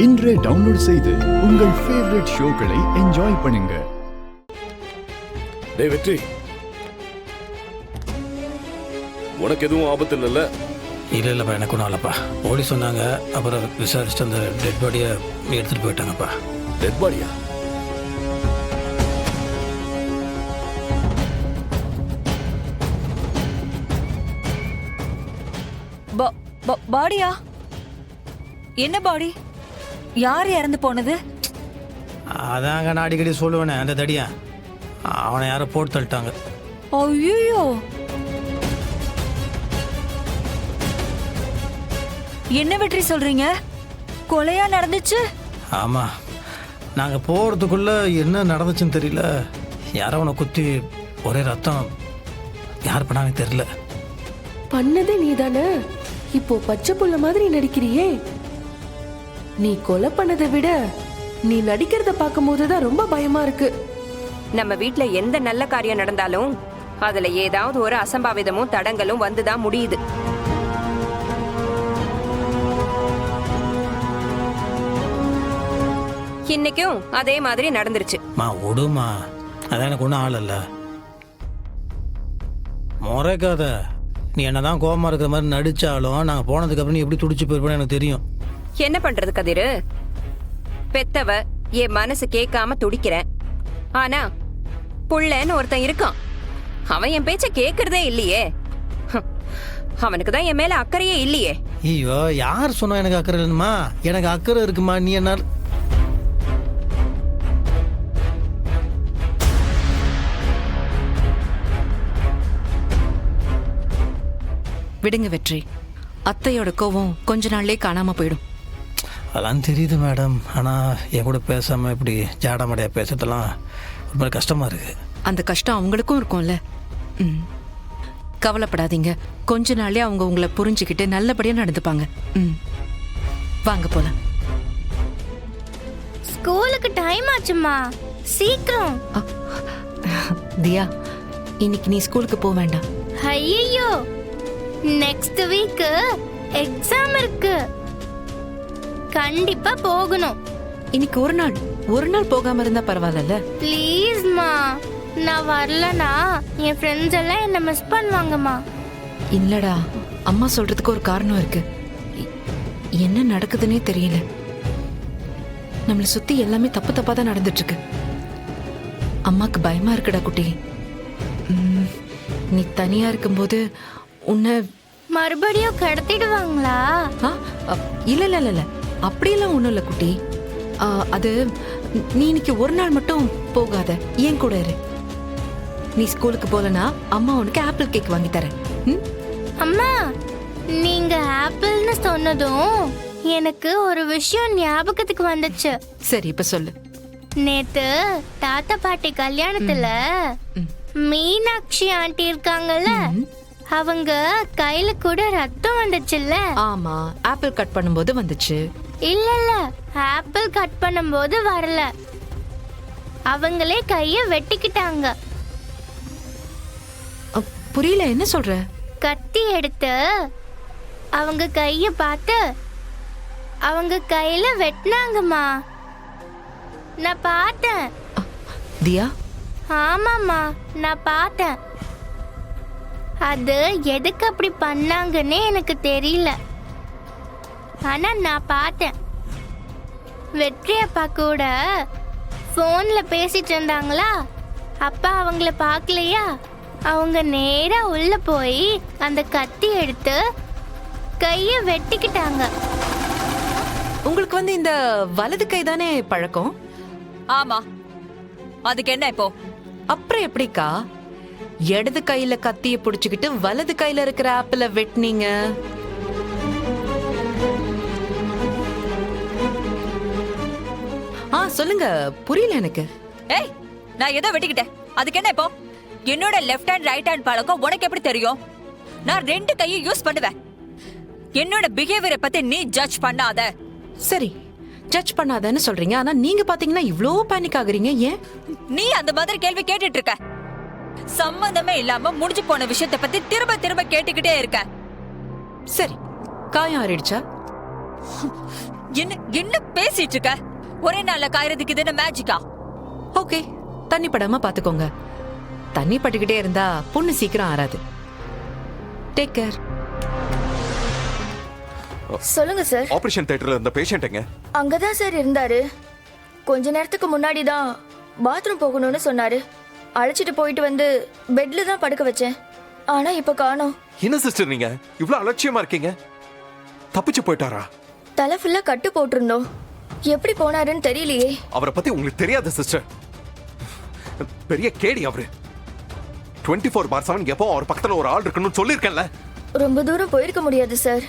இன்றே டவுன்லோட் செய்து உங்கள் ஃபேவரட் ஷோக்களை என்ஜாய் பண்ணுங்க. டேய் வெற்றி, உனக்கு எதுவும் ஆபத்து இல்லைல்ல? இல்லைப்பா, எனக்கு ஒன்றும் இல்லைப்பா. போலீஸ் சொன்னாங்க, அப்புறம் விசாரிச்சுட்டு அந்த டெட் பாடியை எடுத்துகிட்டு போயிட்டாங்கப்பா. டெட் பாடியா? பாடியா? என்ன பாடி? யார் இறந்து போனது? அதாங்க நான் அடிக்கடி சொல்லுவேனே, அந்த தடியா அவனை யாரோ போட்டு தள்ளிட்டாங்க. ஐயோ, என்ன வெற்றி சொல்றீங்க? கொலையா நடந்துச்சு? ஆமாம், நாங்கள் போகிறதுக்குள்ளே என்ன நடந்துச்சுன்னு தெரியல. யாரோ அவனை குத்தி ஒரே ரத்தம். யார் பண்ணாங்கன்னு தெரியல. பண்ணது நீதானே? இப்போ பச்சை புள்ள மாதிரி நடிக்கிறியே. நீ கொலை பண்ணதை விட நீ நடிக்கிறத பார்க்கும் போதுதான் ரொம்ப பயமா இருக்கு. நம்ம வீட்ல எந்த நல்ல காரியம் நடந்தாலும் அதுல ஏதாவது ஒரு அசம்பாவிதமும் தடங்களும் வந்துதான் முடியுது. இன்னைக்கும் அதே மாதிரி நடந்துருச்சு. விடுமா, அதான் எனக்கு ஒன்றும் ஆள் இல்லை. முறைக்காத. நீ என்னதான் கோபமா இருக்கிற மாதிரி நடிச்சாலும் நாங்கள் போனதுக்கு அப்புறம் நீ எப்படி துடிச்சு போயிருப்போன்னு எனக்கு தெரியும். என்ன பண்றது கதிரு? பெத்தவ என் மனசு கேட்காம துடிக்கிறேன். ஆனா புள்ளன்னு ஒருத்தன் இருக்கான், அவன் என் பேச்ச கேக்குறதே இல்லையே. அவனுக்கு தான் என் மேல அக்கறையே இல்லையே. ஐயோ, யார் சொன்னா எனக்கு அக்கறை இல்லைம்மா? எனக்கு அக்கறை இருக்குமா. நீ என்ன விடுங்க வெற்றி. அத்தையோட கோவம் கொஞ்ச நாள்லயே காணாம போயிடும். அதெல்லாம் தெரியுது மேடம். ஆனால் என் கூட பேசாமல் இப்படி ஜாடமடையாக பேசுறதெல்லாம் ரொம்ப கஷ்டமாக இருக்குது. அந்த கஷ்டம் அவங்களுக்கும் இருக்கும்ல. கவலைப்படாதீங்க, கொஞ்ச நாளே அவங்க உங்களை புரிஞ்சுக்கிட்டு நல்லபடியாக நடந்துப்பாங்க. வாங்க போலாம். ஸ்கூலுக்கு டைம் ஆச்சுமா, சீக்கிரம். தியா, இன்னைக்கு நீ ஸ்கூலுக்கு போக வேண்டாம். ஐயோ, நெக்ஸ்ட் வீக் எக்ஸாம் இருக்கு, கண்டிப்பா போகணும். இன்னைக்கு ஒரு நாள் போகாம இருந்தா பரவாயில்ல. ப்ளீஸ்மா, நான் வரலனா என் ஃப்ரெண்ட்ஸ் எல்லாம் என்ன மிஸ் பண்ணுவாங்கம்மா. இல்லடா, அம்மா சொல்றதுக்கு ஒரு காரணம் இருக்கு. என்ன நடக்குதுன்னே தெரியல. நம்மளை சுத்தி எல்லாமே தப்பு தப்பா தான் நடந்துட்டு இருக்கு. அம்மாக்கு பயமா இருக்குடா குட்டி. நீ தனியா இருக்கும்போது உன்னை மறுபடியும் கடத்திடுவாங்களா? இல்ல இல்ல இல்ல, அப்படியெல்லாம் ஒண்ணும் இல்ல குட்டி. அது நீ இன்னைக்கு ஒரு நாள் மட்டும் போகாத, ஏன் கூட இரு. நீ ஸ்கூலுக்கு போலனா அம்மா உனக்கு ஆப்பிள் கேக் வாங்கி தரேன். அம்மா, நீங்க ஆப்பிள்னு சொன்னதும் எனக்கு ஒரு விஷயம் ஞாபகத்துக்கு வந்துச்சு. சரி, இப்ப சொல்லு. நேத்து தாத்தா பாட்டி கல்யாணத்துல மீனாட்சி ஆண்டி இருக்காங்கல்ல, அவங்க கையில கூட ரத்தம் வந்துச்சுல்ல? ஆமா, ஆப்பிள் கட் பண்ணும்போது வந்துச்சு. இல்ல இல்ல, ஆப்பிள் கட் பண்ணும்போது வரல, அவங்களே கைய வெட்டிக்கிட்டாங்க. புரியல, என்ன சொல்ற? கத்தி எடுத்து அவங்க கைய பார்த்து அவங்க கையில வெட்டினாங்கம்மா. நான் பார்த்தேன். தியா? ஆமாம்மா, நான் பார்த்தேன். அது எதுக்கு அப்படி பண்ணாங்கன்னே எனக்கு தெரியல, ஆனா நான் பார்த்தேன். வெற்றி அப்பா கூட போன்ல பேசிட்டு இருந்தாங்களா, அப்பா அவங்கள பார்க்கலையா, அவங்க நேரா உள்ள போய் அந்த கத்தி எடுத்து கைய வெட்டிக்கிட்டாங்க. உங்களுக்கு இந்த வலது கை தானே பழக்கம்? ஆமா, அதுக்கு என்ன இப்போ? அப்புறம் எப்படிக்கா இடது கையில கத்திய புடிச்சுக்கிட்டு வலது கையில இருக்கிற ஆப்பிள வெட்டினீங்க? சொல்லுங்க, புரியல எனக்கு. ஏய், நான் ஏதோ வெட்டிக்கிட்டேன், அதுக்கு என்ன இப்போ? என்னோட லெஃப்ட் ஹேண்ட் ரைட் ஹேண்ட் பழக்கம் உனக்கு எப்படி தெரியும்? நான் ரெண்டு கையை யூஸ் பண்ணுவேன். என்னோட பிஹேவியரை பத்தி நீ ஜட்ஜ் பண்ணாத. சரி, ஜட்ஜ் பண்ணாதன்னு சொல்றீங்க, ஆனா நீங்க பாத்தீங்கன்னா இவ்ளோ பேனிக் ஆகுறீங்க, ஏன்? நீ அந்த மாதிரி கேள்வி கேட்டுட்டு இருக்க. சம்பந்தமே இல்லாம முடிஞ்சு போன விஷயத்தை பத்தி திரும்ப திரும்ப கேட்டுக்கிட்டே இருக்க. சரி, காயம் ஆறிடுச்சா? என்ன என்ன பேசிட்டு இருக்க? ஒரே நாள்ல காயறதுக்கு இது என்ன மேஜிக்கா? ஓகே, தண்ணி படாம பாத்துக்கோங்க. தண்ணி பட்டுக்கிட்டே இருந்தா புண்ணு சீக்கிரம் ஆறாது. Take care. சொல்லுங்க சார். ஆபரேஷன் தியேட்டர்ல இருந்த பேஷண்ட் எங்க? அங்கதான் சார் இருந்தாரு. கொஞ்ச நேரத்துக்கு முன்னாடி தான் பாத்ரூம் போகணும்னு சொன்னாரு. அழைச்சிட்டு போயிட்டு வந்து பெட்ல தான் படுக்க வச்சேன். ஆனா இப்ப காணோம். என்ன சிஸ்டர் நீங்க இவ்ளோ அலட்சியமா இருக்கீங்க? தப்பிச்சு போயிட்டாரா? தலை ஃபுல்லா கட்டு போட்டிருந்தோம். எப்படி போனாருன்னு தெரியலையே. அவரை பத்தி உங்களுக்கு தெரியாது சிஸ்டர். பெரிய கேடி அவரு. 24/7 எப்போ அவர் பக்கத்துல ஒரு ஆள் இருக்கணும்னு சொல்லியிருக்கேன்ல. ரொம்ப தூரம் போயிருக்க முடியாது சார்.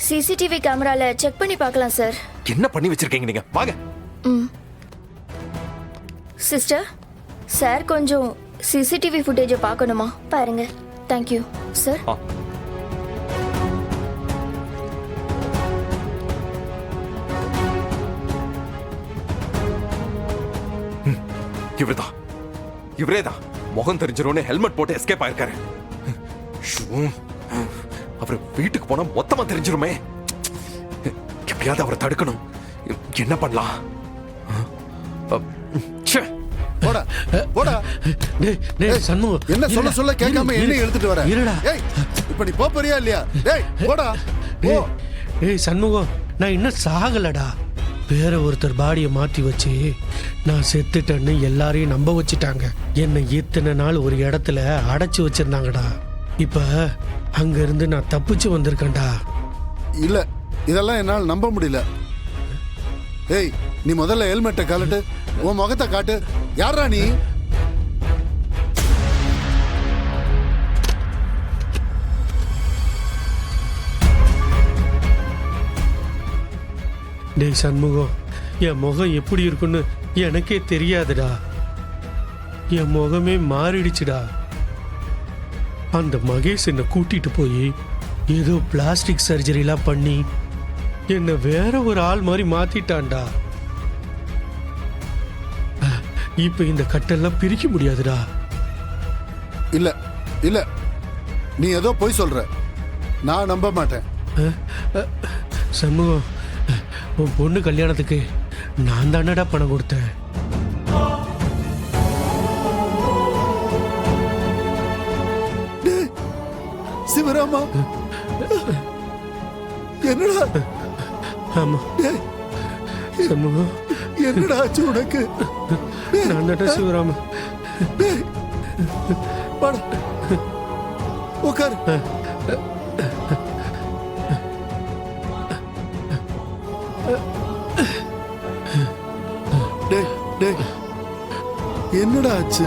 சிசிடிவி கேமரால செக் பண்ணி பார்க்கலாம் சார். என்ன பண்ணி வச்சிருக்கீங்க நீங்க? வாங்க. சிஸ்டர், சார் கொஞ்சம் சிசிடிவி ஃபுட்டேஜை பார்க்கணுமா? பாருங்க. Thank you sir. இவர்தான், இவரேதான் முகம் தெரிஞ்சிரும்னு ஹெல்மெட் போட்டு எஸ்கேப் ஆயிருக்காரு. அவர் வீட்டுக்கு போனா மொத்தமா தெரிஞ்சிருமே. எப்படியாவது அவரை தடுக்கணும். என்ன பண்ணலாம்? போடா போடா. சண்முகம், என்ன சொல்ல சொல்ல கேட்காம என்ன எடுத்துட்டு வர? இருடா. ஏய், இப்ப நீ போறியா இல்லையா? டேய் போடா போ. ஏய் சண்முகம், நான் இன்னும் சாகலடா. வேற ஒருத்தர் பாடியை மாத்தி வச்சு நான் செத்துட்டேன்னு எல்லாரையும் நம்ப வச்சுட்டாங்க. என்னை இத்தனை நாள் ஒரு இடத்துல அடைச்சு வச்சிருந்தாங்கடா. இப்ப அங்க இருந்து நான் தப்பிச்சு வந்திருக்கேன்டா. இல்ல, இதெல்லாம் என்னால நம்ப முடியல. ஏய், நீ முதல்ல ஹெல்மெட்டை கழட்டு, உன் முகத்தை காட்டு. யாரா நீ? டேய் சண்முகம், என் முகம் எப்படி இருக்குன்னு எனக்கே தெரியாதுடா. என் முகமே மாறிடுச்சுடா. அந்த மகேஷ் என்னை கூட்டிட்டு போய் ஏதோ பிளாஸ்டிக் சர்ஜரிலாம் பண்ணி என்னை வேற ஒரு ஆள் மாதிரி மாத்திட்டான்டா. இப்ப இந்த கட்டெல்லாம் பிரிக்க முடியாதுடா. இல்ல இல்ல, நீ ஏதோ போய் சொல்ற. நான் நம்ப மாட்டேன். சண்முகம், உன் பொண்ணு கல்யாணத்துக்கு நான் தானடா பணம் கொடுத்தேன். சிவராமா, என்னடா? ஆமா சண்முகம், என்னடா ஆச்சு உனக்கு? நான் தான்டா சிவராம. உட்காரு. என்னடா ஆச்சு?